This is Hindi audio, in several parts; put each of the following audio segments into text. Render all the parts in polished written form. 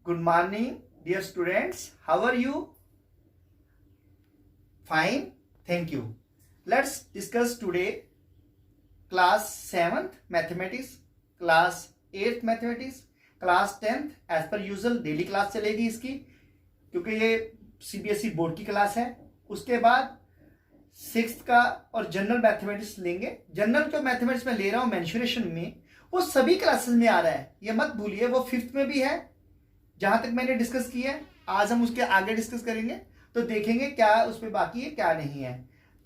Good morning, dear students. How are you? Fine, thank you. Let's discuss today class 7th mathematics, class 8th mathematics, class 10th. As per usual daily class चलेगी इसकी, क्योंकि ये सीबीएसई बोर्ड की क्लास है. उसके बाद 6th का और जनरल मैथमेटिक्स लेंगे. जनरल जो मैथमेटिक्स में ले रहा हूँ मेंशुरेशन में, वो सभी क्लासेस में आ रहा है, ये मत भूलिए. वो 5th में भी है, जहां तक मैंने डिस्कस किया है. आज हम उसके आगे डिस्कस करेंगे, तो देखेंगे क्या उसमें बाकी है क्या नहीं है.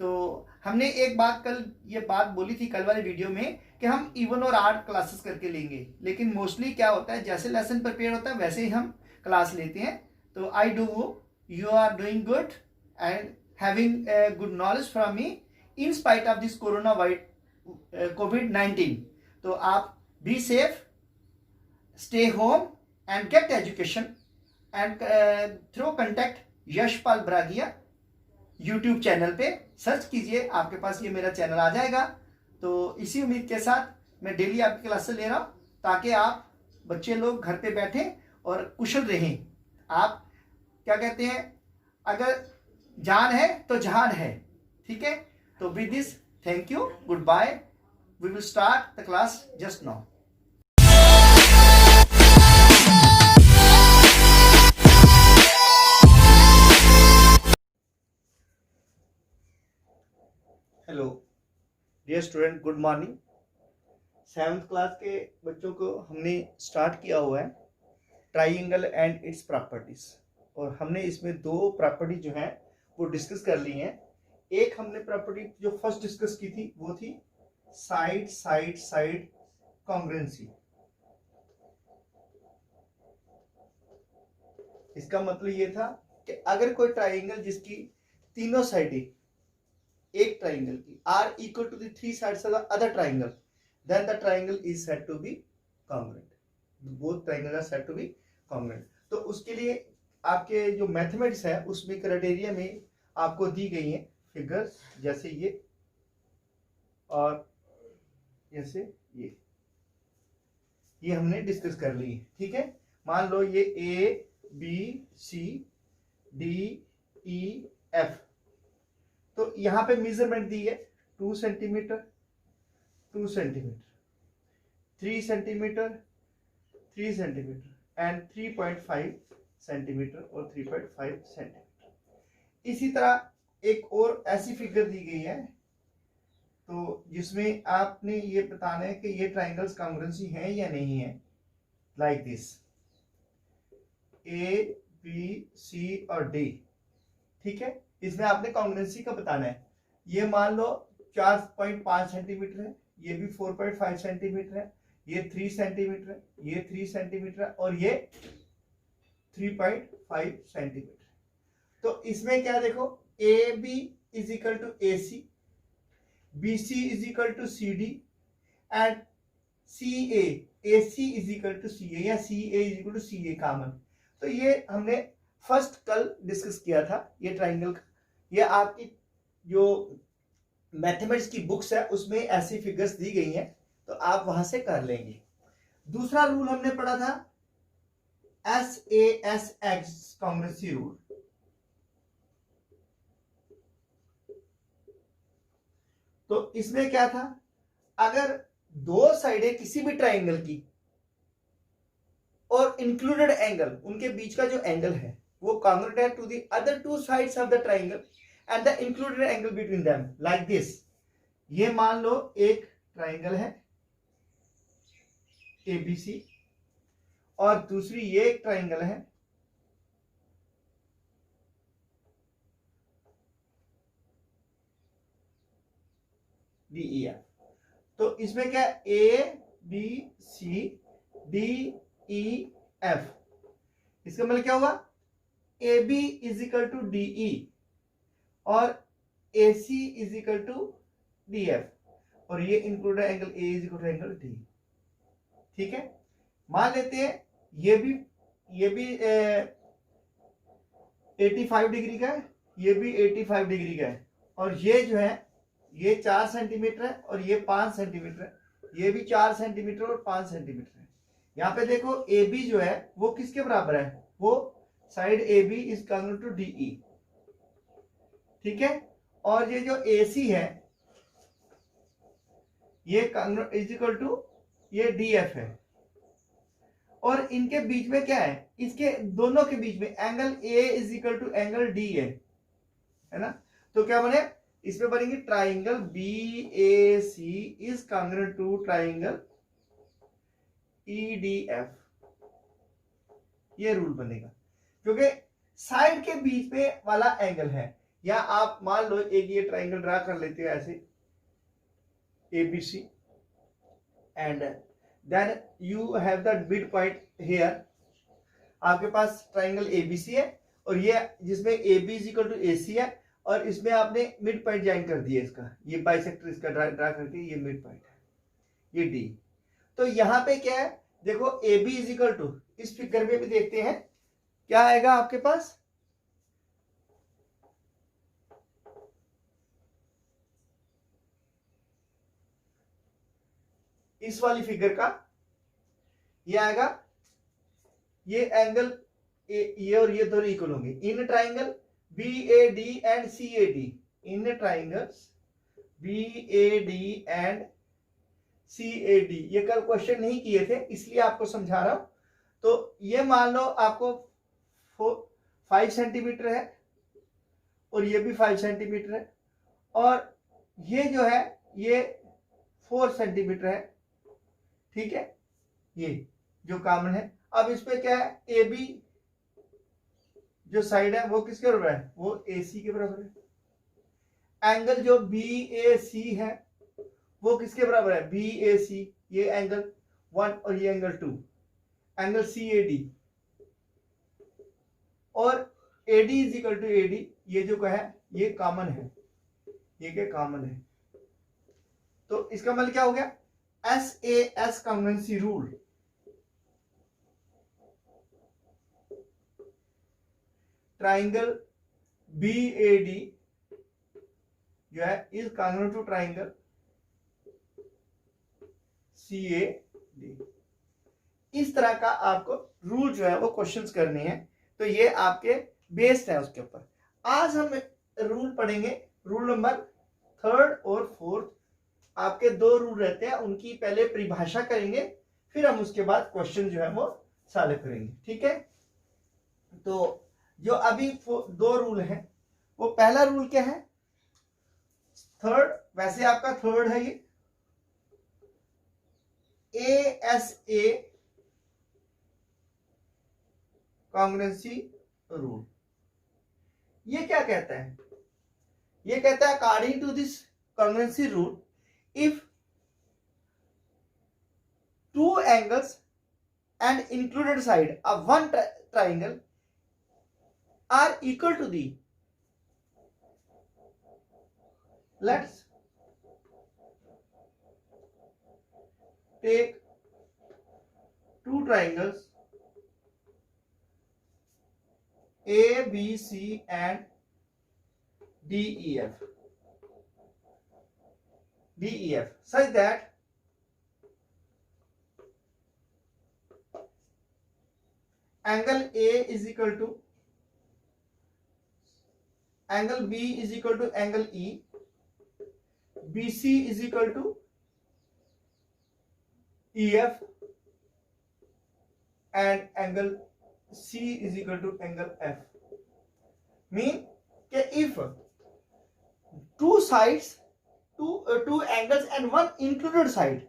तो हमने एक बात कल ये बात बोली थी कल वाले वीडियो में कि हम इवन और आड क्लासेस करके लेंगे, लेकिन मोस्टली क्या होता है, जैसे लेसन प्रिपेयर होता है वैसे ही हम क्लास लेते हैं. तो I do you are doing good and having good knowledge from me in spite of this corona कोविड-19. तो आप be safe, stay home and get education and through contact Yashpal Bragia YouTube channel पे सर्च कीजिए, आपके पास ये मेरा चैनल आ जाएगा. तो इसी उम्मीद के साथ मैं डेली आपकी क्लासेस ले रहा हूँ, ताकि आप बच्चे लोग घर पे बैठे और कुशल रहें. आप क्या कहते हैं, अगर जान है तो जहान है. ठीक है, तो with this thank you, goodbye. We will start the class just now. Hello dear student, good morning. 7th class के बच्चों को हमने स्टार्ट किया हुआ है ट्राइंगल एंड इट्स प्रॉपर्टीज, और हमने इसमें 2 प्रॉपर्टी जो हैं वो डिस्कस कर ली हैं. एक हमने प्रॉपर्टी जो फर्स्ट डिस्कस की थी वो थी साइड साइड साइड कॉन्ग्रुएंसी. इसका मतलब ये था कि अगर कोई ट्राइंगल जिसकी तीनों साइडें एक ट्राइंगल की are equal to the 3 sides of the other triangle, then the triangle is said to be congruent. Both triangle are said to be congruent. तो उसके लिए आपके जो मैथमेटिक्स है उसमें क्राइटेरिया में आपको दी गई हैं फिगर्स, जैसे ये और जैसे ये हमने डिस्कस कर ली है. ठीक है, मान लो ये A B C D E F. तो यहां पे मेजरमेंट दी है 2 centimetre 2 centimetre 3 centimetre 3 centimetre and 3.5 centimetre और 3.5 सेंटीमीटर. इसी तरह एक और ऐसी फिगर दी गई है, तो जिसमें आपने ये बताना है कि ये ट्राइंगल्स कॉन्ग्रुएंसी हैं या नहीं है. Like this A B C और डी. ठीक है, इसमें आपने कॉन्ग्रुएंसी का बताना है. ये मान लो 4.5 सेंटीमीटर है, ये भी 4.5 सेंटीमीटर है, ये 3 सेंटीमीटर है, ये 3 सेंटीमीटर है और ये 3.5 सेंटीमीटर. तो इसमें क्या देखो, A B is equal to A C, B C is equal to C D and C A C is equal to C A या C A is equal to C A common. तो ये हमने फर्स्ट कल डिस्कस किया था ये ट्राइंगल का. ये आपकी जो मैथमेटिक्स की बुक्स है उसमें ऐसी फिगर्स दी गई हैं, तो आप वहां से कर लेंगे. दूसरा रूल हमने पढ़ा था SAS कॉन्ग्रुएंसी रूल. तो इसमें क्या था, अगर 2 साइडें किसी भी ट्राइंगल की और इंक्लूडेड एंगल, उनके बीच का जो एंगल है वो कॉन्ग्रुएंट है to the other 2 sides of the triangle and the included angle between them, like this. ये मान लो एक ट्राइंगल है ABC और दूसरी ये एक ट्राइंगल है DEF. तो इसमें क्या A B C D E F. इसका मतलब क्या होगा, AB is equal to DE और AC is equal to DF, और ये included angle A is equal to angle D. ठीक है, मान लेते हैं ये भी 85 डिग्री का है, ये भी 85 डिग्री का है, और ये जो है ये 4 सेंटीमीटर है और ये 5 सेंटीमीटर है, ये भी 4 सेंटीमीटर और 5 सेंटीमीटर है. यहाँ पे देखो ए बी जो है वो किसके बराबर है, वो side A B is congruent to D E, ठीक है। और ये जो ए सी है ये इज इक्वल टू ये डी एफ है, और इनके बीच में क्या है, इसके दोनों के बीच में angle A is equal to angle D है ना। तो क्या बने, इसमें बनेंगे triangle B A C is congruent to triangle E D F, ये रूल बनेगा क्योंकि साइड के बीच में वाला एंगल है। या आप मान लो एक ये ट्राइंगल ड्रा कर लेते हैं ऐसे ABC and then you have the mid point here, आपके पास ट्राइंगल ABC है और ये जिसमें AB is equal to AC है, और इसमें आपने मिड पॉइंट ज्वाइन कर दिया इसका, ये बाइसेक्टर इसका ड्रा करके ये मिड पॉइंट है, ये D। तो यहाँ पे क्या है, देखो AB इज इक्वल टू, इस फिगर में भी देखते हैं क्या आएगा आपके पास, इस वाली फिगर का ये आएगा, ये एंगल ये और ये दोनों इक्वल होंगे in triangle BAD and CAD, in triangles BAD and CAD। ये कल क्वेश्चन नहीं किए थे इसलिए आपको समझा रहा हूं। तो ये मान लो आपको 5 सेंटीमीटर है और ये भी 5 सेंटीमीटर है, और ये जो है ये 4 सेंटीमीटर है, ठीक है, ये जो कॉमन है। अब इस पे क्या है, ए बी जो साइड है वो किसके बराबर है, वो ए सी के बराबर है। एंगल जो बी ए सी है वो किसके बराबर है, बी ए सी, ये एंगल 1 और ये angle 2, angle C A D, और A D is equal to A D, ये जो है ये कॉमन है, ये क्या कॉमन है। तो इसका मतलब क्या हो गया, SAS congruency rule, triangle BAD जो है is congruent to triangle CAD। इस तरह का आपको रूल जो है वो क्वेश्चंस करने हैं, तो ये आपके बेस्ड है उसके ऊपर। आज हम रूल पढ़ेंगे, रूल नंबर 3rd और 4th, आपके 2 रूल रहते हैं, उनकी पहले परिभाषा करेंगे, फिर हम उसके बाद क्वेश्चन जो है वो सॉल्व करेंगे, ठीक है। तो जो अभी 2 रूल हैं, वो पहला रूल क्या है, 3rd, वैसे आपका 3rd है ये ASA कॉन्ग्रुएंसी रूल। ये क्या कहता है, ये कहता है according to this congruency rule, if 2 angles and included side of one triangle are equal to the, let's take 2 triangles ABC and DEF such that angle A is equal to angle B is equal to angle E, BC is equal to EF, and angle C is equal to angle F। Mean कि if 2 sides, two angles and 1 included side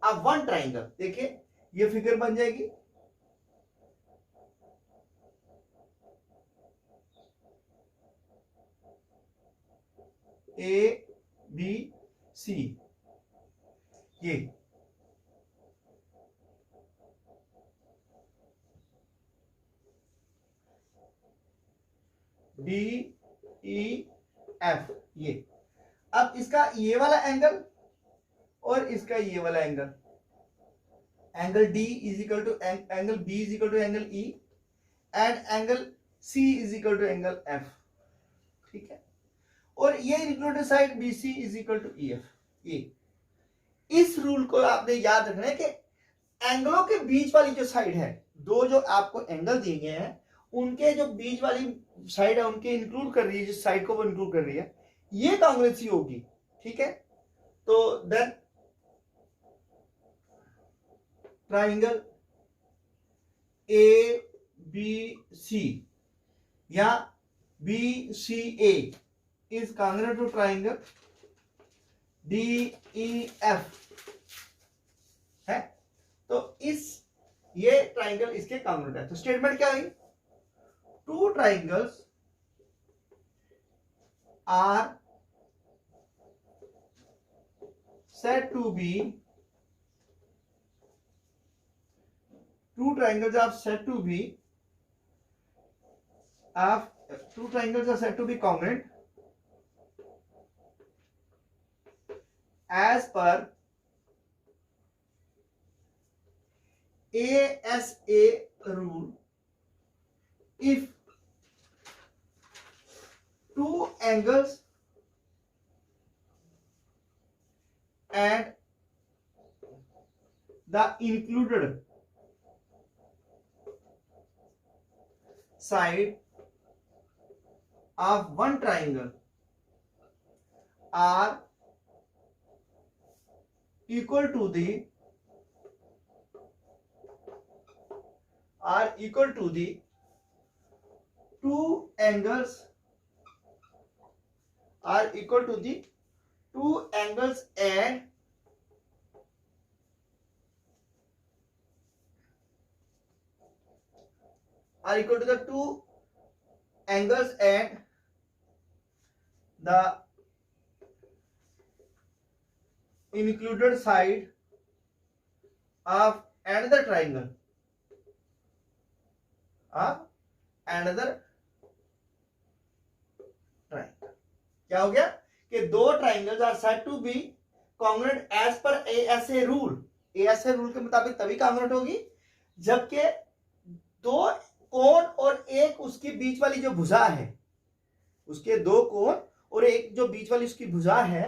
of one triangle, देखिए ये फिगर बन जाएगी, ABC, ये DEF, ये। अब इसका ये वाला एंगल और इसका ये वाला angle, angle D is equal to angle B is equal to angle E, and angle C is equal to angle F, ठीक है। और ये included side BC is equal to EF। ये इस रूल को आपने याद रखना है कि एंगलों के बीच वाली जो साइड है, दो जो आपको एंगल दिए गए हैं उनके जो बीच वाली साइड है उनके इंक्लूड कर रही है, जिस साइड को वो इंक्लूड कर रही है, ये कांग्रुएंसी होगी। ठीक है, तो then triangle A B C या B C A is congruent to triangle D E F है। तो इस ये ट्राइंगल इसके कांग्रुएंट है। तो स्टेटमेंट क्या हुई? Two triangles are said to be two triangles are said to be congruent as per ASA rule if two angles and the included side of one triangle are equal to the two angles and are equal to the two angles and the included side of another triangle क्या हो गया कि दो triangles are said to be congruent as per ASA rule. ASA rule के मुताबिक तभी कॉन्ग्रुएंट होगी जबकि दो कोण और एक उसके बीच वाली जो भुजा है, उसके दो कोण और एक जो बीच वाली उसकी भुजा है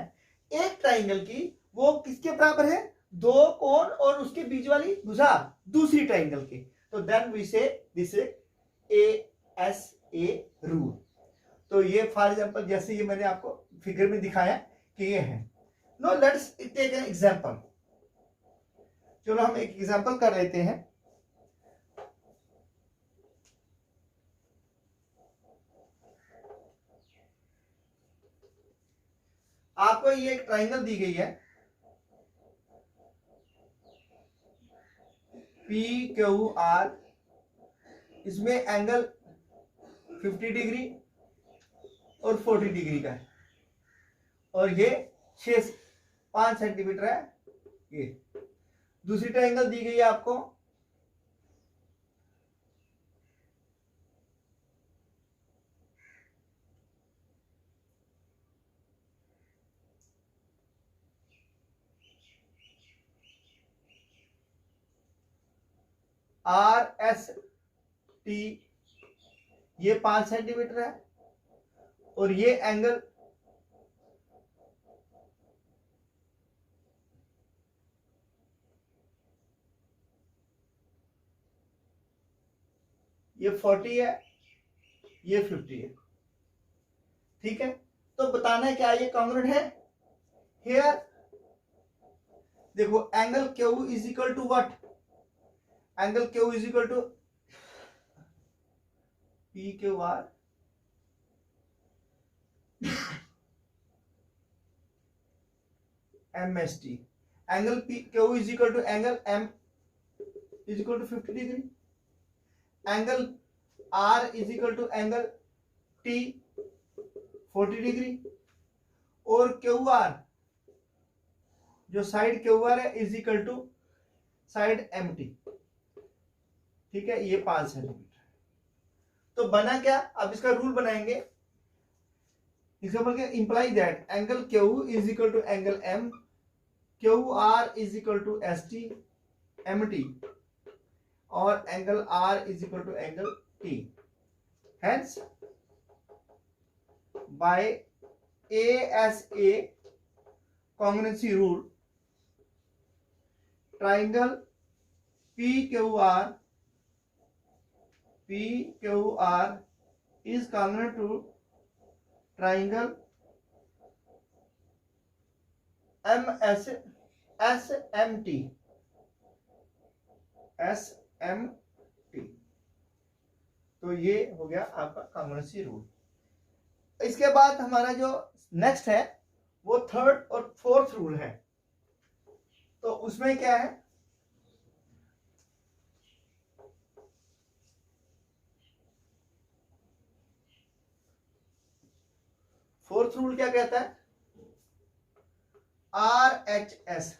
एक ट्राइंगल की, वो किसके बराबर है? दो कोण और उसके बीच वाली भुजा दूसरी ट्राइंगल की। तो देन वी से दिस एएसए रूल। तो ये फॉर एग्जांपल जैसे ये मैंने आपको फिगर में दिखाया कि ये है। No let's take an example. चलो हम एक एग्जांपल कर लेते हैं। आपको ये एक ट्राइंगल दी गई है पी क्यू आर, इसमें एंगल 50 डिग्री और 40 डिग्री का है और ये 5 सेंटीमीटर है। ये दूसरी ट्राइंगल दी गई है आपको RST, ये 5 सेंटीमीटर है और ये एंगल ये 40 है, ये 50 है। ठीक है, तो बताना है क्या ये कॉन्ग्रुएंट है? हियर देखो angle Q is equal to what? Angle Q is equal to P Q R MST। Angle P Q is equal to angle M is equal to 50 degree. Angle R is equal to angle T 40 degree और क्यू आर, जो साइड क्यू आर है is equal to side MT। ठीक है, ये 5 सेंटीमीटर। तो बना क्या? अब इसका रूल बनाएंगे। इसका बोल के imply that angle Q is equal to angle M, Q R is equal to ST MT और angle R is equal to angle T। Hence by ASA congruency rule, triangle PQR is congruent to triangle SMT. तो ये हो गया आपका कॉन्ग्रुएंसी रूल। इसके बाद हमारा जो नेक्स्ट है वो थर्ड और फोर्थ रूल है। तो उसमें क्या है, फोर्थ रूल क्या कहता है, RHS,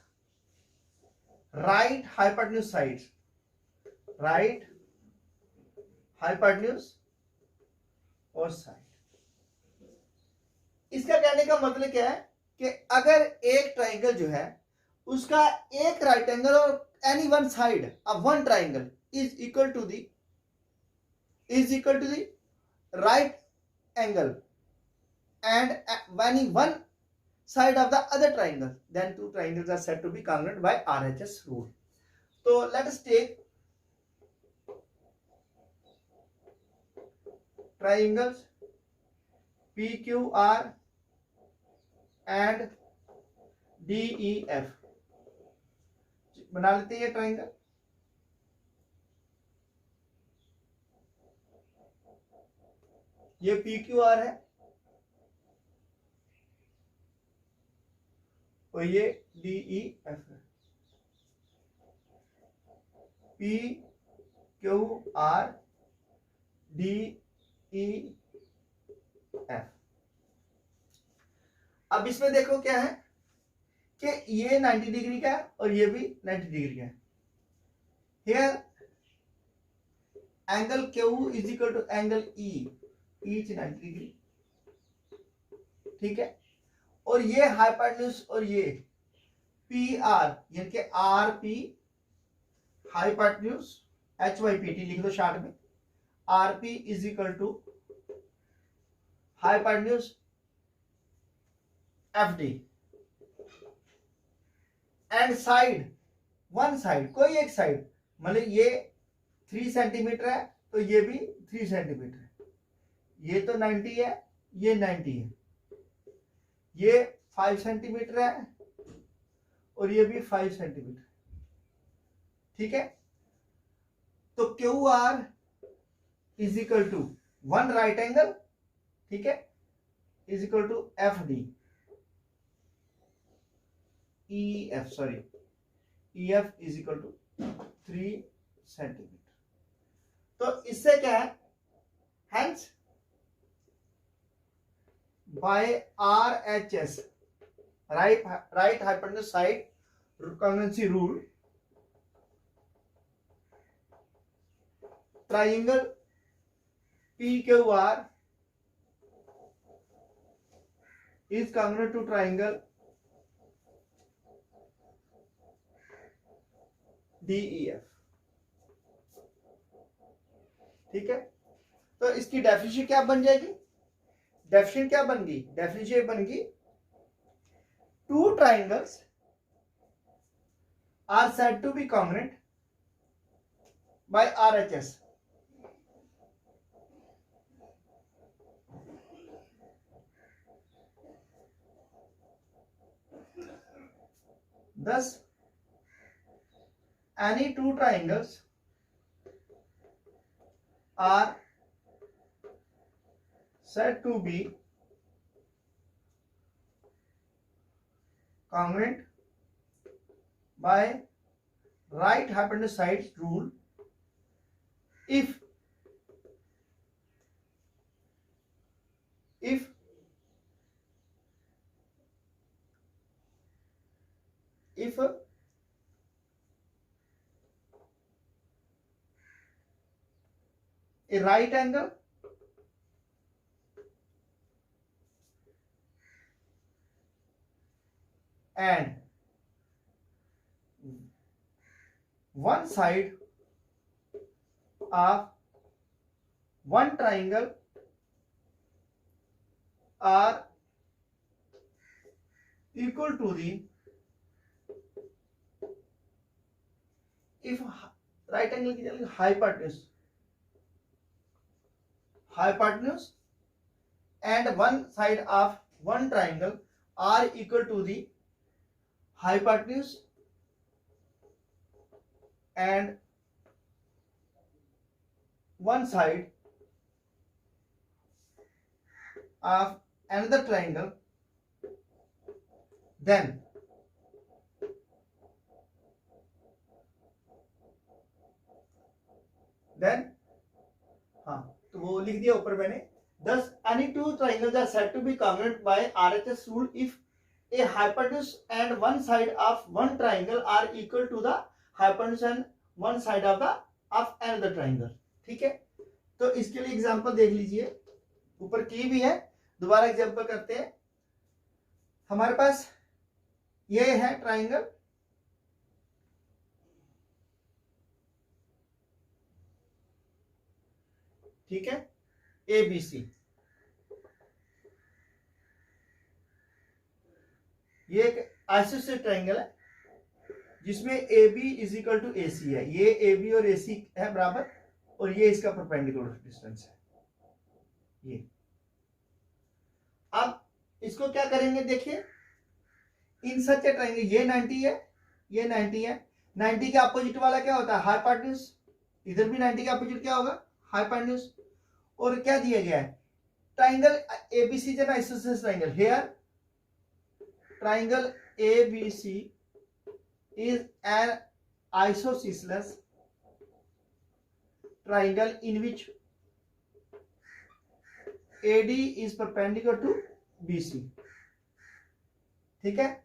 right hypotenuse side, right hypotenuse और साइड। इसका कहने का मतलब क्या है कि अगर एक ट्राइंगल जो है उसका एक राइट एंगल और any one side of one triangle is equal to the right angle and any one side of the other triangle, then two triangles are said to be congruent by RHS rule. So let us take triangles PQR and DEF, बना लेते हैं ये ट्राइंगल। ये PQR है और ये DEF है। PQR DEF। अब इसमें देखो क्या है कि ये 90 डिग्री का है और ये भी 90 डिग्री का है। Here angle Q is equal to angle E, each 90 degree, ठीक है। और ये हाइपोटेन्यूज और ये PR यानी कि RP हाइपोटेन्यूज HYPT लिख दो शॉर्ट में, RP is equal to hypotenuse FD and side, one side, कोई एक साइड, मतलब ये 3 सेंटीमीटर है तो ये भी 3 सेंटीमीटर है, ये तो 90 है, ये 90 है, ये 5 सेंटीमीटर है और ये भी 5 सेंटीमीटर, ठीक है। तो QR is equal to one right angle, ठीक है, is equal to FD EF is equal to 3 centimetre. तो इससे क्या है, hence by RHS, right hypotenuse side congruency rule, triangle PQR is congruent to triangle DEF, ठीक है। तो इसकी डेफिनेशन क्या बन जाएगी, डेफिनेशन क्या बन गई, डेफिनेशन बन गई two triangles are said to be congruent by RHS। Thus any two triangles are said to be congruent by right hypotenuse sides rule if a right angle and one side of one triangle are equal to the, if right angle की जगह hypotenuse and one side of one triangle are equal to the hypotenuse and one side of another triangle, then हाँ तो वो लिख दिया ऊपर मैंने. Thus, any two triangles are said to be congruent by RHS rule if a hypotenuse and one side of one triangle are equal to the hypotenuse and one side of another triangle. ठीक है, तो इसके लिए एग्जांपल देख लीजिए, ऊपर की भी है, दोबारा एग्जांपल करते हैं. हमारे पास ये है ट्राइंगल, ठीक है, ABC. ये एक आइसोसेलेस ट्राइंगल है जिसमें AB is equal to AC है. ये AB और AC है बराबर और ये इसका परपेंडिकुलर डिस्टेंस है. ये अब इसको क्या करेंगे, देखिए इन सच ए ट्राइंगल, ये 90 है, ये 90 है. 90 के अपोजिट वाला क्या होता है, हाइपोटेन्यूज. इधर भी 90 के अपोजिट क्या होगा, हाइपोटेन्यूज. और क्या दिया गया है, triangle ABC is an isosceles triangle. Here triangle ABC is an isosceles triangle in which AD is perpendicular to BC. ठीक है,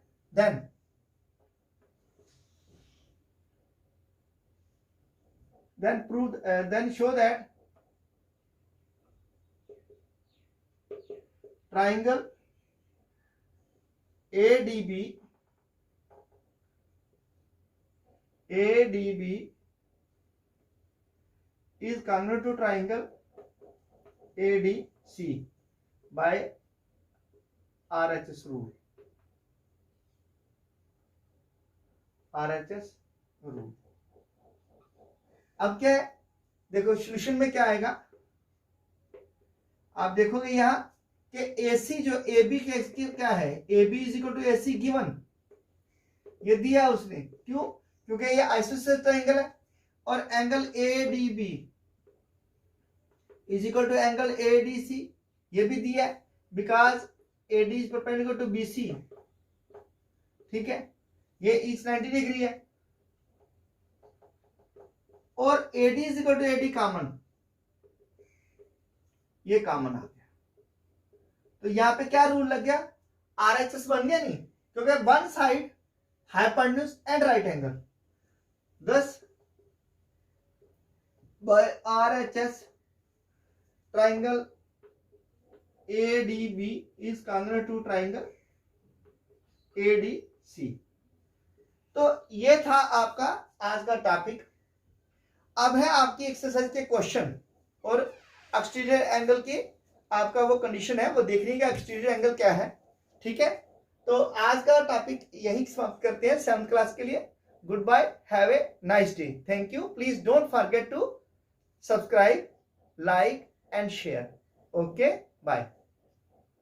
then prove then show that triangle ADB is congruent to triangle ADC by RHS rule. अब क्या है, देखो सोल्यूशन में क्या आएगा, आप देखोगे यहां कि AC जो AB के क्या है, AB is equal to AC given, ये दिया उसने. क्यों, क्योंकि ये आइसोसेलेस ट्राइंगल है और angle ADB is equal to angle ADC, ये भी दिया है because AD is perpendicular to BC. ठीक है, ये इस 90 डिग्री है और AD is equal to AD common, ये कॉमन आ गया. तो यहां पे क्या रूल लग गया, RHS बन गया नहीं, क्योंकि one side hypotenuse and right angle. thus by RHS triangle ADB is congruent to triangle ADC. तो ये था आपका आज का टॉपिक. अब है आपकी एक्सरसाइज के क्वेश्चन और एक्सटीरियर एंगल की आपका वो कंडीशन है, वो देखने का एक्सटीरियर एंगल क्या है. ठीक है, तो आज का टॉपिक यही समाप्त करते हैं 7th क्लास के लिए. Goodbye, have a nice day. Thank you. Please don't forget to subscribe, like and share. Okay, bye.